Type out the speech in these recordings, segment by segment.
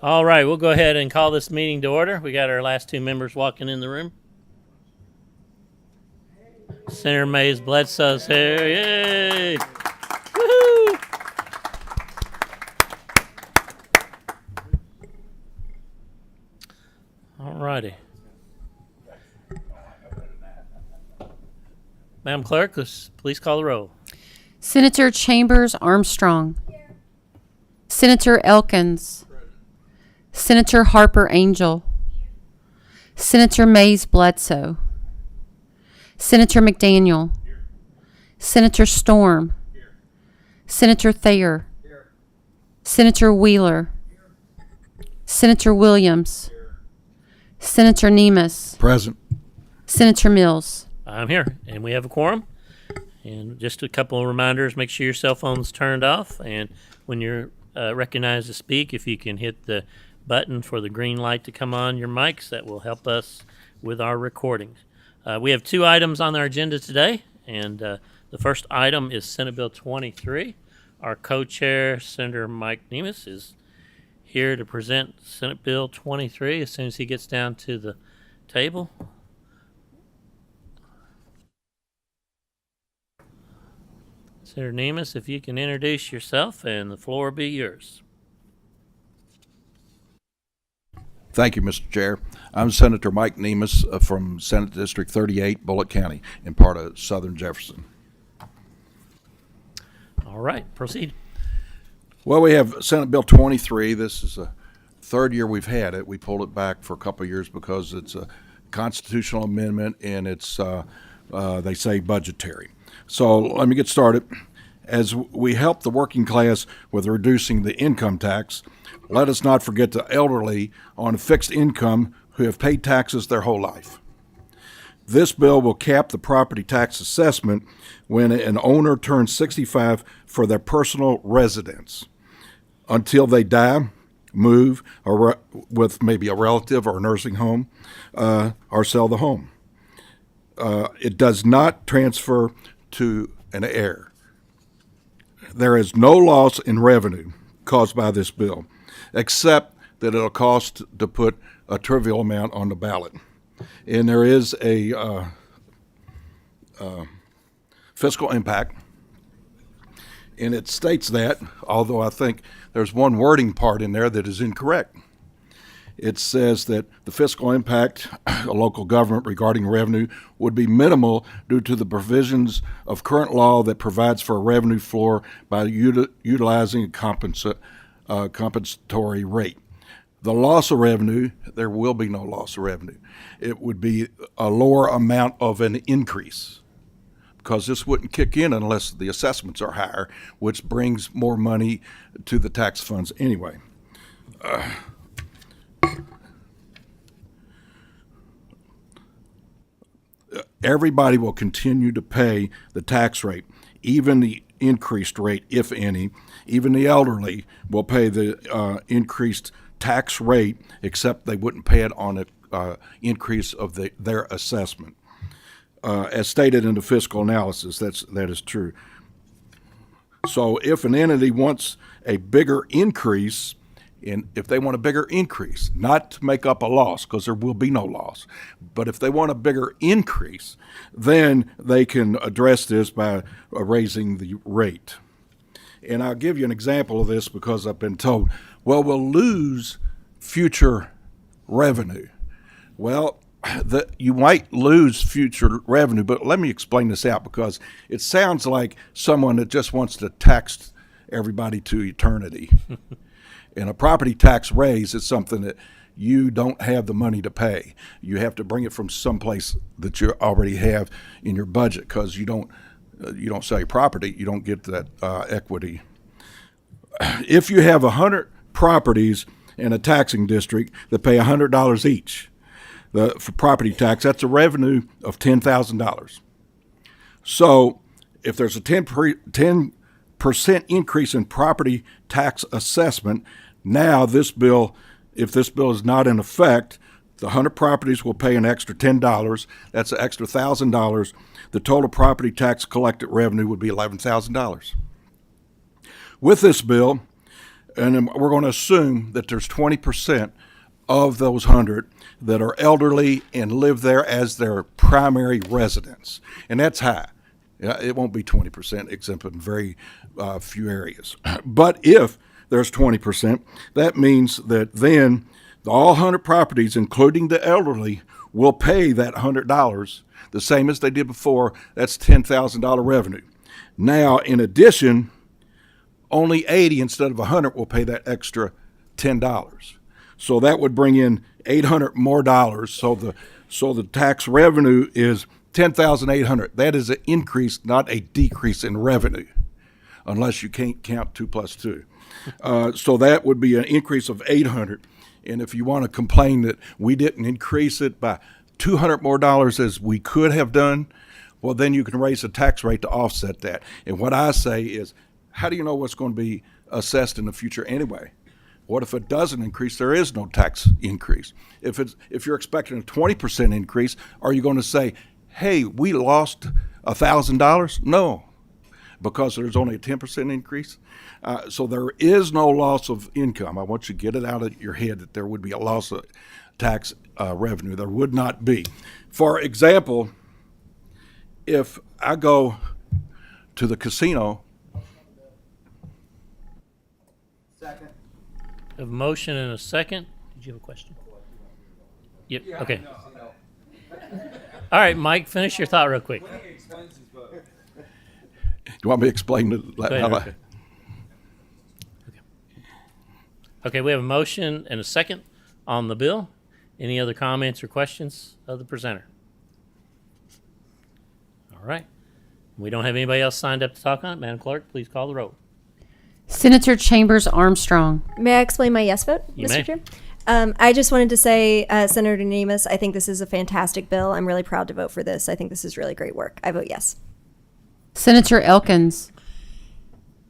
All right, we'll go ahead and call this meeting to order. We got our last two members walking in the room. Senator Mays Bledsoe's here. Yay! Woohoo! All righty. Madam Clerk, please call the roll. Senator Chambers Armstrong. Senator Elkins. Senator Harper Angel. Senator Mays Bledsoe. Senator McDaniel. Senator Storm. Senator Thayer. Senator Wheeler. Senator Williams. Senator Nemes. Present. Senator Mills. I'm here, and we have a quorum. And just a couple of reminders, make sure your cell phone's turned off, and when you're recognized to speak, if you can hit the button for the green light to come on your mics, that will help us with our recordings. We have two items on our agenda today, and the first item is Senate Bill 23. Our co-chair, Senator Mike Nemes, is here to present Senate Bill 23 as soon as he gets down to the table. Senator Nemes, if you can introduce yourself, and the floor will be yours. Thank you, Mr. Chair. I'm Senator Mike Nemes from Senate District 38, Bullitt County, in part of Southern Jefferson. All right, proceed. Well, we have Senate Bill 23. This is the third year we've had it. We pulled it back for a couple of years because it's a constitutional amendment and it's, they say, budgetary. So let me get started. As we help the working class with reducing the income tax, let us not forget the elderly on fixed income who have paid taxes their whole life. This bill will cap the property tax assessment when an owner turns 65 for their personal residence until they die, move, or with maybe a relative or a nursing home, or sell the home. It does not transfer to an heir. There is no loss in revenue caused by this bill, except that it'll cost to put a trivial amount on the ballot. And there is a fiscal impact, and it states that, although I think there's one wording part in there that is incorrect. It says that the fiscal impact of local government regarding revenue would be minimal due to the provisions of current law that provides for a revenue floor by utilizing a compensatory rate. The loss of revenue, there will be no loss of revenue. It would be a lower amount of an increase because this wouldn't kick in unless the assessments are higher, which brings more money to the tax funds anyway. Everybody will continue to pay the tax rate, even the increased rate, if any. Even the elderly will pay the increased tax rate, except they wouldn't pay it on an increase of their assessment. As stated in the fiscal analysis, that is true. So if an entity wants a bigger increase, and if they want a bigger increase, not to make up a loss, because there will be no loss, but if they want a bigger increase, then they can address this by raising the rate. And I'll give you an example of this because I've been told, well, we'll lose future revenue. Well, you might lose future revenue, but let me explain this out because it sounds like someone that just wants to tax everybody to eternity. And a property tax raise is something that you don't have the money to pay. You have to bring it from someplace that you already have in your budget because you don't sell your property, you don't get that equity. If you have 100 properties in a taxing district that pay $100 each for property tax, that's a revenue of $10,000. So if there's a 10% increase in property tax assessment, now if this bill is not in effect, the 100 properties will pay an extra $10. That's an extra $1,000. The total property tax collected revenue would be $11,000. With this bill, and then we're going to assume that there's 20% of those 100 that are elderly and live there as their primary residence. And that's high. Yeah, it won't be 20%, except in very few areas. But if there's 20%, that means that then all 100 properties, including the elderly, will pay that $100 the same as they did before. That's $10,000 revenue. Now, in addition, only 80 instead of 100 will pay that extra $10. So that would bring in $800 more dollars. So the tax revenue is $10,800. That is an increase, not a decrease in revenue, unless you can't count 2 plus 2. So that would be an increase of $800. And if you want to complain that we didn't increase it by $200 more dollars as we could have done, well, then you can raise the tax rate to offset that. And what I say is, how do you know what's going to be assessed in the future anyway? What if it doesn't increase? There is no tax increase. If you're expecting a 20% increase, are you going to say, hey, we lost $1,000? No, because there's only a 10% increase. So there is no loss of income. I want you to get it out of your head that there would be a loss of tax revenue. There would not be. For example, if I go to the casino. Second. A motion and a second. Did you have a question? Yep. Okay. All right, Mike, finish your thought real quick. Do you want me to explain it? Go ahead, okay. Okay, we have a motion and a second on the bill. Any other comments or questions of the presenter? All right. We don't have anybody else signed up to talk on it. Madam Clerk, please call the roll. Senator Chambers Armstrong. May I explain my yes vote, You Mr. may. Chair? I just wanted to say, Senator Nemus, I think this is a fantastic bill. I'm really proud to vote for this. I think this is really great work. I vote yes. Senator Elkins.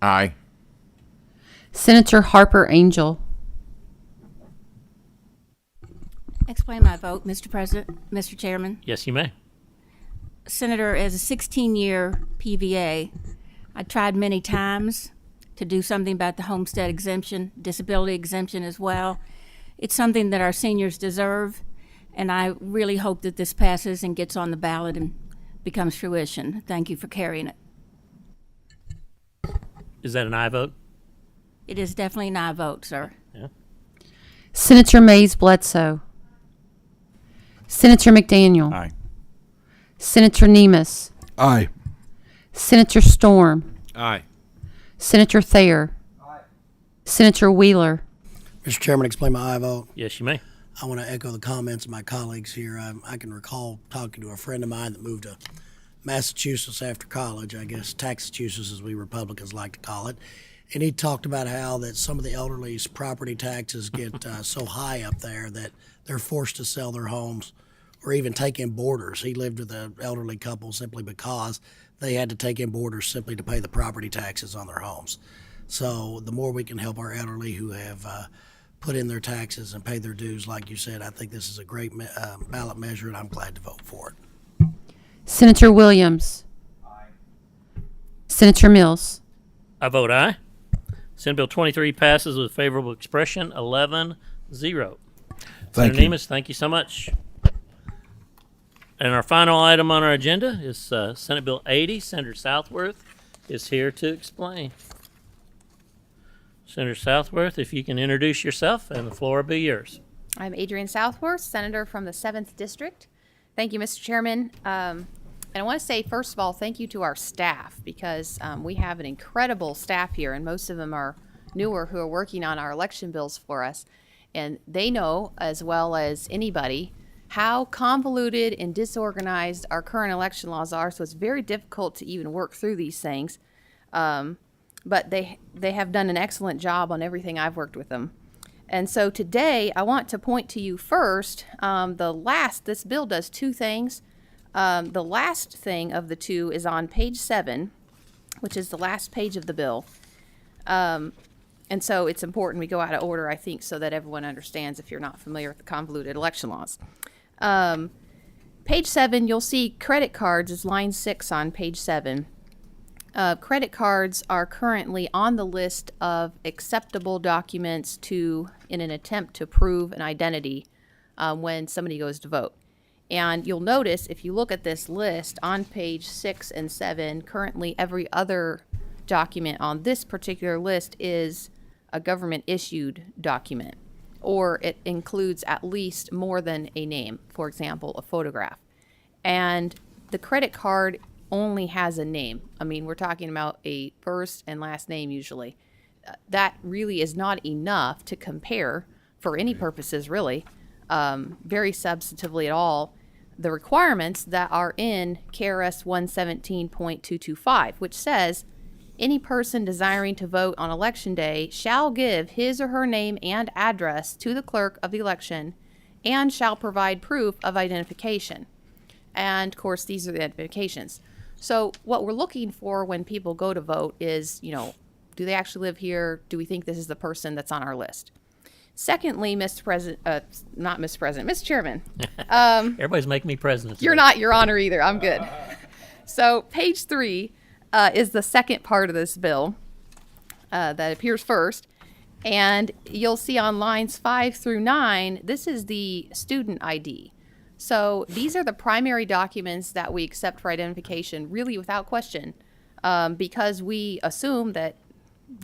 Aye. Senator Harper Angel. Explain my vote, Mr. President, Mr. Chairman. Yes, you may. Senator, as a 16-year PVA, I tried many times to do something about the homestead exemption, disability exemption as well. It's something that our seniors deserve, and I really hope that this passes and gets on the ballot and becomes fruition. Thank you for carrying it. Is that an aye vote? It is definitely an aye vote, sir. Yeah. Senator Mays Bledsoe. Senator McDaniel. Aye. Senator Nemus. Aye. Senator Storm. Aye. Senator Thayer. Senator Wheeler. Mr. Chairman, explain my aye vote. Yes, you may. I want to echo the comments of my colleagues here. I can recall talking to a friend of mine that moved to Massachusetts after college, I guess Taxachusetts as we Republicans like to call it, and he talked about how that some of the elderly's property taxes get so high up there that they're forced to sell their homes or even take in boarders. He lived with an elderly couple simply because they had to take in boarders simply to pay the property taxes on their homes. So the more we can help our elderly who have put in their taxes and paid their dues, like you said, I think this is a great ballot measure, and I'm glad to vote for it. Senator Williams. Senator Mills. I vote aye. Senate Bill 23 passes with favorable expression, 11-0. Thank Senator you. Nemus, thank you so much. And our final item on our agenda is Senate Bill 80. Senator Southworth is here to explain. Senator Southworth, if you can introduce yourself, and the floor will be yours. I'm Adrienne Southworth, Senator from the 7th District. Thank you, Mr. Chairman. And I want to say, first of all, thank you to our staff, because we have an incredible staff here, and most of them are newer who are working on our election bills for us. And they know, as well as anybody, how convoluted and disorganized our current election laws are, so it's very difficult to even work through these things. But they have done an excellent job on everything I've worked with them. And so today, I want to point to you first. This bill does two things. The last thing of the two is on page 7, which is the last page of the bill. And so it's important we go out of order, I think, so that everyone understands if you're not familiar with the convoluted election laws. Page 7, you'll see credit cards is line 6 on page 7. Credit cards are currently on the list of acceptable documents in an attempt to prove an identity when somebody goes to vote. And you'll notice if you look at this list on page 6 and 7, currently every other document on this particular list is a government issued document, or it includes at least more than a name, for example, a photograph. And the credit card only has a name. I mean, we're talking about a first and last name usually. That really is not enough to compare for any purposes, really, very substantively at all, the requirements that are in KRS 117.225, which says any person desiring to vote on election day shall give his or her name and address to the clerk of the election and shall provide proof of identification. And of course, these are the identifications. So what we're looking for when people go to vote is, do they actually live here? Do we think this is the person that's on our list? Secondly, Mr. Chairman. Everybody's making me president. You're today. not, Your Honor, either. I'm good. So page 3 is the second part of this bill that appears first. And you'll see on lines 5 through 9, this is the student ID. So these are the primary documents that we accept for identification, really without question, because we assume that,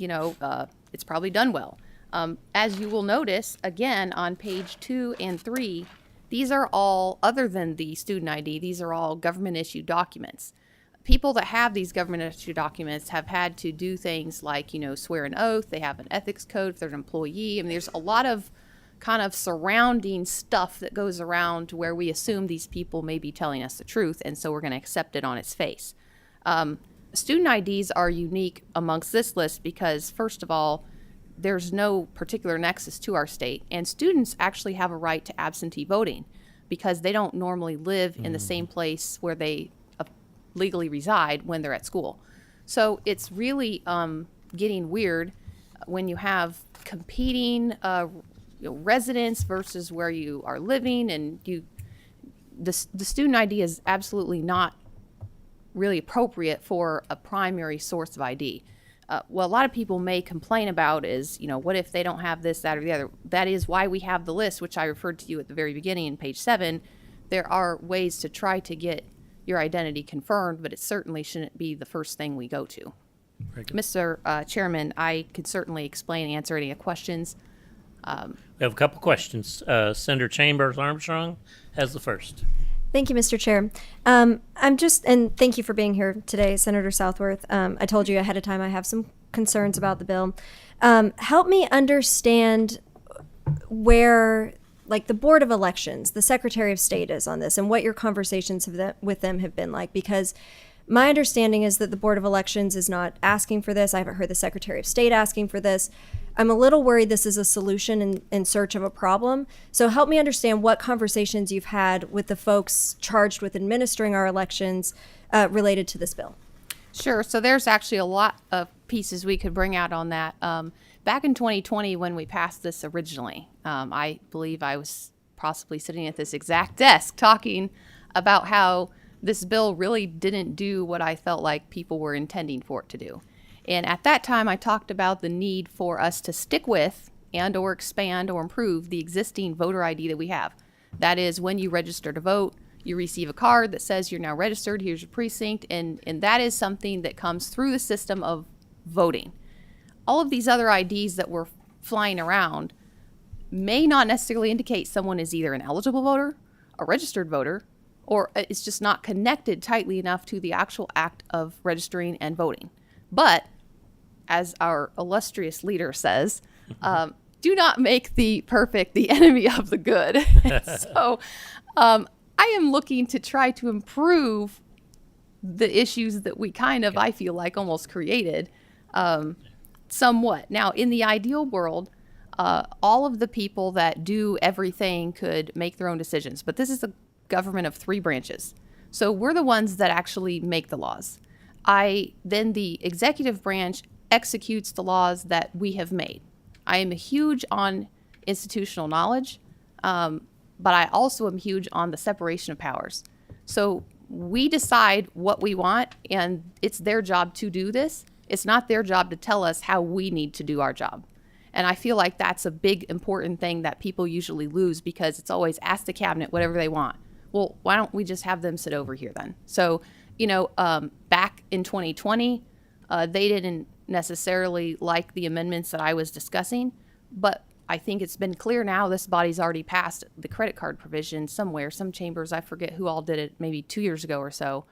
it's probably done well. As you will notice, again, on page 2 and 3, these are all, other than the student ID, these are all government-issued documents. People that have these government-issued documents have had to do things like, swear an oath. They have an ethics code if they're an employee. I mean, there's a lot of kind of surrounding stuff that goes around where we assume these people may be telling us the truth, and so we're going to accept it on its face. Student IDs are unique amongst this list because, first of all, there's no particular nexus to our state, and students actually have a right to absentee voting because they don't normally live in the same place where they legally reside when they're at school. So it's really getting weird when you have competing residence versus where you are living, and the student ID is absolutely not really appropriate for a primary source of ID. What a lot of people may complain about is, what if they don't have this, that, or the other? That is why we have the list, which I referred to you at the very beginning in page 7. There are ways to try to get your identity confirmed, but it certainly shouldn't be the first thing we go to. Mr. Chairman, I could certainly explain and answer any questions. We have a couple questions. Senator Chambers Armstrong has the first. Thank you, Mr. Chair. And thank you for being here today, Senator Southworth. I told you ahead of time I have some concerns about the bill. Help me understand where, the Board of Elections, the Secretary of State is on this, and what your conversations with them have been like, because my understanding is that the Board of Elections is not asking for this. I haven't heard the Secretary of State asking for this. I'm a little worried this is a solution in search of a problem. So help me understand what conversations you've had with the folks charged with administering our elections related to this bill. Sure. So there's actually a lot of pieces we could bring out on that. Back in 2020, when we passed this originally, I believe I was possibly sitting at this exact desk talking about how this bill really didn't do what I felt like people were intending for it to do. And at that time, I talked about the need for us to stick with and or expand or improve the existing voter ID that we have. That is, when you register to vote, you receive a card that says you're now registered, here's your precinct, and that is something that comes through the system of voting. All of these other IDs that were flying around may not necessarily indicate someone is either an eligible voter, a registered voter, or it's just not connected tightly enough to the actual act of registering and voting. But as our illustrious leader says, do not make the perfect the enemy of the good. So I am looking to try to improve the issues that we kind of, I feel like, almost created somewhat. Now, in the ideal world, all of the people that do everything could make their own decisions. But this is a government of 3 branches. So we're the ones that actually make the laws. Then the executive branch executes the laws that we have made. I am huge on institutional knowledge, but I also am huge on the separation of powers. So we decide what we want, and it's their job to do this. It's not their job to tell us how we need to do our job. And I feel like that's a big, important thing that people usually lose, because it's always ask the cabinet whatever they want. Well, why don't we just have them sit over here then? So, back in 2020, they didn't necessarily like the amendments that I was discussing, but I think it's been clear now this body's already passed the credit card provision somewhere, some chambers, I forget who all did it, maybe 2 years ago or so.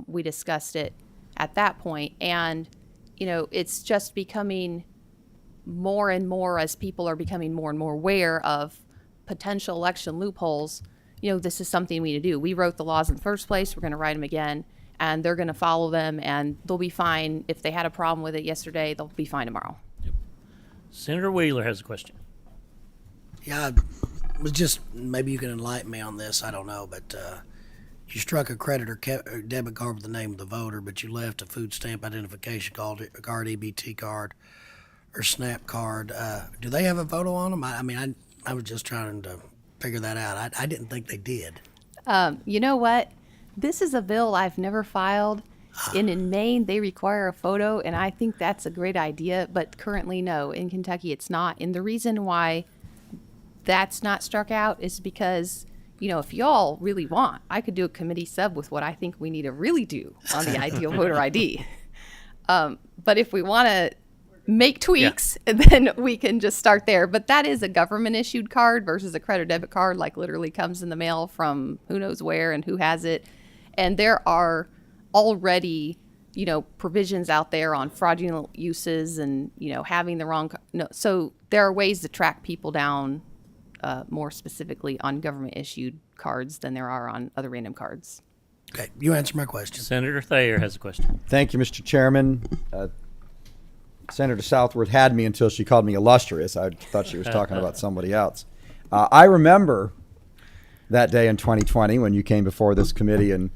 We discussed it at that point. And, it's just becoming more and more, as people are becoming more and more aware of potential election loopholes. This is something we need to do. We wrote the laws in the first place. We're going to write them again, and they're going to follow them, and they'll be fine. If they had a problem with it yesterday, they'll be fine tomorrow. Senator Wheeler has a question. Yeah, it was just, maybe you can enlighten me on this. I don't know, but you struck a credit or debit card with the name of the voter, but you left a food stamp identification card, EBT card, or SNAP card. Do they have a photo on them? I was just trying to figure that out. I didn't think they did. You know what? This is a bill I've never filed. And in Maine, they require a photo, and I think that's a great idea. But currently, no. In Kentucky, it's not. And the reason why that's not struck out is because, if y'all really want, I could do a committee sub with what I think we need to really do on the ideal voter ID. But if we want to make tweaks, then we can just start there. But that is a government-issued card versus a credit or debit card, like literally comes in the mail from who knows where and who has it. And there are already, provisions out there on fraudulent uses and, having the wrong. So there are ways to track people down more specifically on government issued cards than there are on other random cards. Okay, you answered my question. Senator Thayer has a question. Thank you, Mr. Chairman. Senator Southworth had me until she called me illustrious. I thought she was talking about somebody else. I remember that day in 2020 when you came before this committee and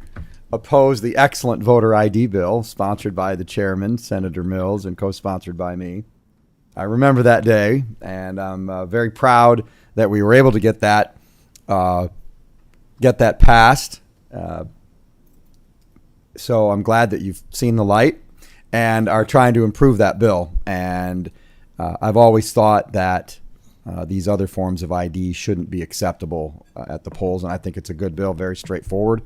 opposed the excellent voter ID bill sponsored by the chairman, Senator Mills, and co-sponsored by me. I remember that day, and I'm very proud that we were able to get that passed. So I'm glad that you've seen the light and are trying to improve that bill. And I've always thought that these other forms of ID shouldn't be acceptable at the polls, and I think it's a good bill, very straightforward.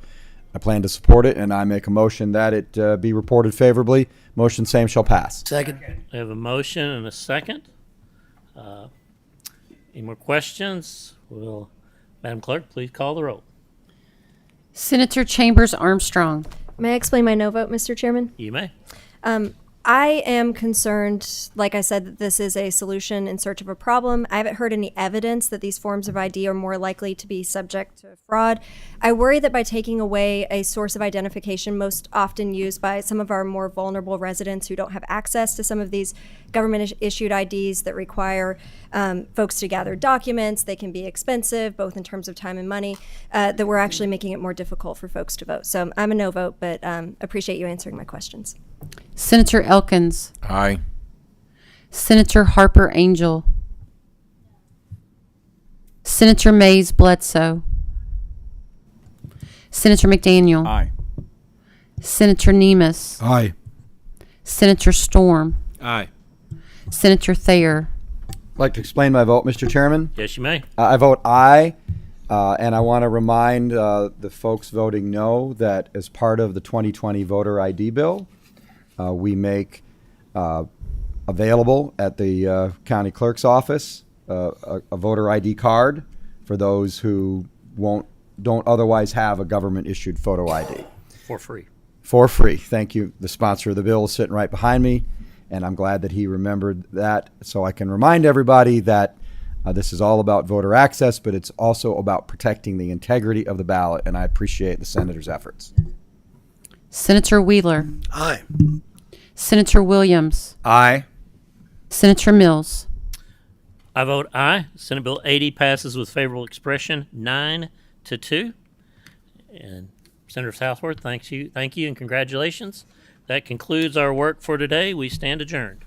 I plan to support it, and I make a motion that it be reported favorably. Motion same shall pass. Second. We have a motion and a second. Any more questions? Madam Clerk, please call the roll. Senator Chambers Armstrong. May I explain my no vote, Mr. Chairman? You may. I am concerned, like I said, that this is a solution in search of a problem. I haven't heard any evidence that these forms of ID are more likely to be subject to fraud. I worry that by taking away a source of identification most often used by some of our more vulnerable residents who don't have access to some of these government-issued IDs that require folks to gather documents, they can be expensive, both in terms of time and money, that we're actually making it more difficult for folks to vote. So I'm a no vote, but appreciate you answering my questions. Senator Elkins. Aye. Senator Harper Angel. Senator Mays Bledsoe. Senator McDaniel. Aye. Senator Nemus. Aye. Senator Storm. Aye. Senator Thayer. I'd like to explain my vote, Mr. Chairman. Yes, you may. I vote aye, and I want to remind the folks voting no that as part of the 2020 voter ID bill, we make available at the county clerk's office a voter ID card for those who don't otherwise have a government-issued photo ID. For free. For free. Thank you. The sponsor of the bill is sitting right behind me, and I'm glad that he remembered that, so I can remind everybody that this is all about voter access, but it's also about protecting the integrity of the ballot, and I appreciate the senator's efforts. Senator Wheeler. Aye. Senator Williams. Aye. Senator Mills. I vote aye. Senate Bill 80 passes with favorable expression, 9-2. And Senator Southworth, thank you, and congratulations. That concludes our work for today. We stand adjourned.